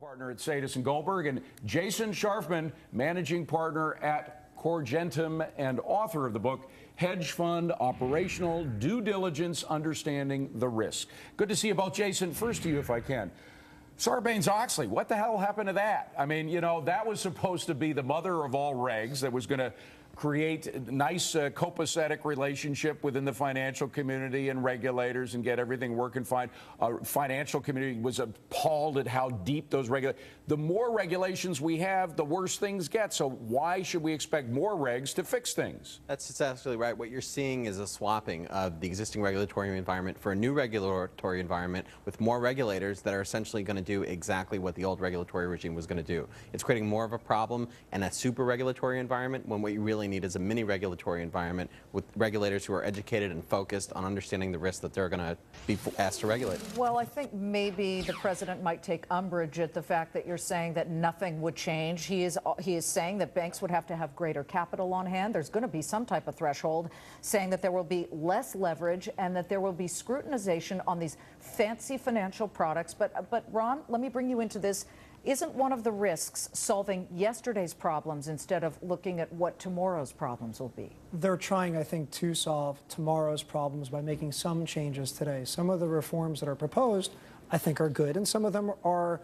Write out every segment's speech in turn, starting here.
Partner at Sadis and Goldberg, and Jason Scharfman, managing partner at Corgentum and author of the book Hedge Fund Operational Due Diligence, Understanding the Risk. Good to see you both. Jason, first to you if I can. Sarbanes-Oxley, what the hell happened to that? I mean, you know, that was supposed to be the mother of all regs that was going to create a nice copacetic relationship within the financial community and regulators and get everything working fine. Financial community was appalled at how deep those regulations. The more regulations we have, the worse things get. So why should we expect more regs to fix things? That's absolutely right. What you're seeing is a swapping of the existing regulatory environment for a new regulatory environment with more regulators that are essentially going to do exactly what the old regulatory regime was going to do. It's creating more of a problem and a super regulatory environment when what you really need is a mini regulatory environment with regulators who are educated and focused on understanding the risks that they're going to be asked to regulate. Well, I think maybe the president might take umbrage at the fact that you're saying that nothing would change. He is saying that banks would have to have greater capital on hand. There's going to be some type of threshold, saying that there will be less leverage and that there will be scrutinization on these fancy financial products. But Ron, let me bring you into this. Isn't one of the risks solving yesterday's problems instead of looking at what tomorrow's problems will be? They're trying, I think, to solve tomorrow's problems by making some changes today. Some of the reforms that are proposed, I think, are good, and some of them are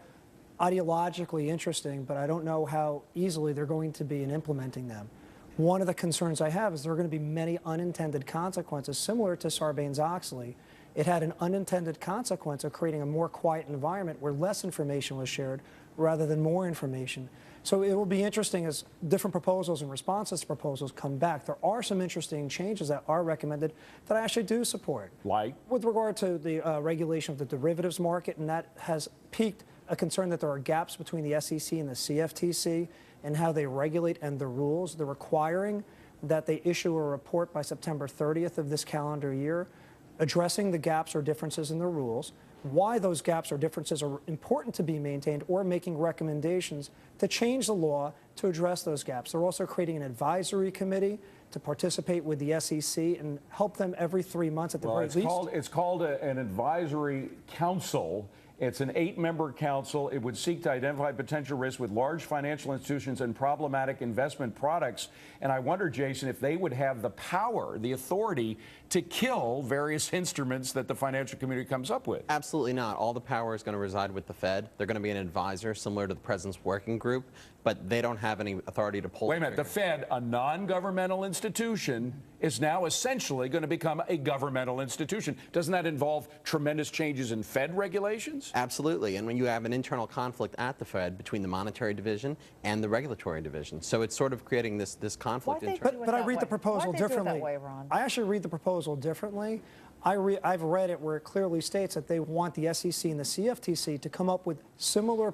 ideologically interesting, but I don't know how easily they're going to be in implementing them. One of the concerns I have is there are going to be many unintended consequences, similar to Sarbanes-Oxley. It had an unintended consequence of creating a more quiet environment where less information was shared rather than more information. So it will be interesting as different proposals and responses to proposals come back. There are some interesting changes that are recommended that I actually do support. Like? With regard to the regulation of the derivatives market, and that has piqued a concern that there are gaps between the SEC and the CFTC and how they regulate and the rules. They're requiring that they issue a report by September 30th of this calendar year, addressing the gaps or differences in the rules, why those gaps or differences are important to be maintained, or making recommendations to change the law to address those gaps. They're also creating an advisory committee to participate with the SEC and help them every 3 months at the very least. It's called an advisory council. It's an 8-member council. It would seek to identify potential risks with large financial institutions and problematic investment products. And I wonder, Jason, if they would have the power, the authority to kill various instruments that the financial community comes up with. Absolutely not. All the power is going to reside with the Fed. They're going to be an advisor similar to the president's working group, but they don't have any authority to pull. Wait a minute. The Fed, a non-governmental institution, is now essentially going to become a governmental institution. Doesn't that involve tremendous changes in Fed regulations? Absolutely. And when you have an internal conflict at the Fed between the monetary division and the regulatory division. So it's sort of creating this conflict. But I read the proposal differently. Way, Ron? I actually read the proposal differently. I've read it where it clearly states that they want the SEC and the CFTC to come up with similar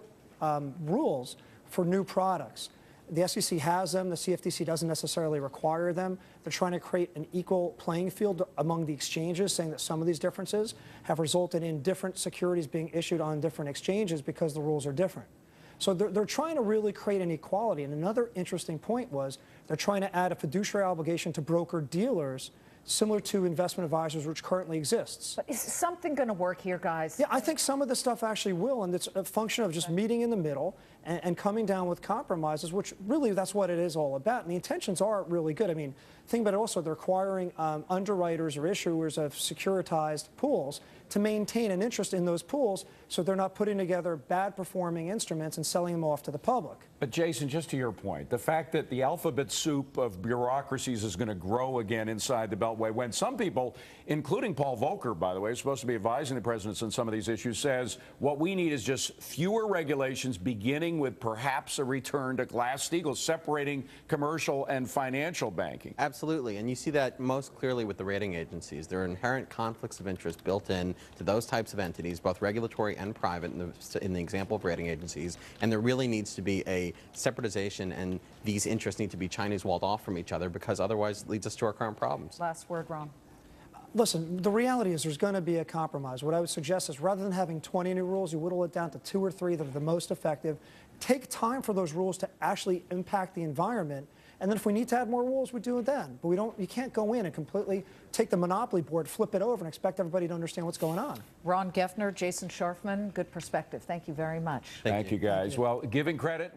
rules for new products. The SEC has them. The CFTC doesn't necessarily require them. They're trying to create an equal playing field among the exchanges, saying that some of these differences have resulted in different securities being issued on different exchanges because the rules are different. So they're trying to really create an equality. And another interesting point was they're trying to add a fiduciary obligation to broker-dealers similar to investment advisors, which currently exists. But is something going to work here, guys? Yeah, I think some of the stuff actually will, and it's a function of just meeting in the middle and coming down with compromises, which really that's what it is all about. And the intentions are really good. I mean, think about it also, they're requiring underwriters or issuers of securitized pools to maintain an interest in those pools so they're not putting together bad performing instruments and selling them off to the public. But Jason, just to your point, the fact that the alphabet soup of bureaucracies is going to grow again inside the Beltway, when some people, including Paul Volcker, by the way, is supposed to be advising the president on some of these issues, says what we need is just fewer regulations, beginning with perhaps a return to Glass-Steagall, separating commercial and financial banking. Absolutely, and you see that most clearly with the rating agencies. There are inherent conflicts of interest built in to those types of entities, both regulatory and private, in the example of rating agencies, and there really needs to be a separatization, and these interests need to be Chinese walled off from each other, because otherwise it leads us to our current problems. Last word, Ron. Listen, the reality is there's going to be a compromise. What I would suggest is rather than having 20 new rules, you whittle it down to 2 or 3 that are the most effective. Take time for those rules to actually impact the environment And then if we need to add more rules, we do it then. But you can't go in and completely take the monopoly board, flip it over, and expect everybody to understand what's going on. Ron Geffner, Jason Scharfman, good perspective. Thank you very much. Thank you, guys. Well, giving credit.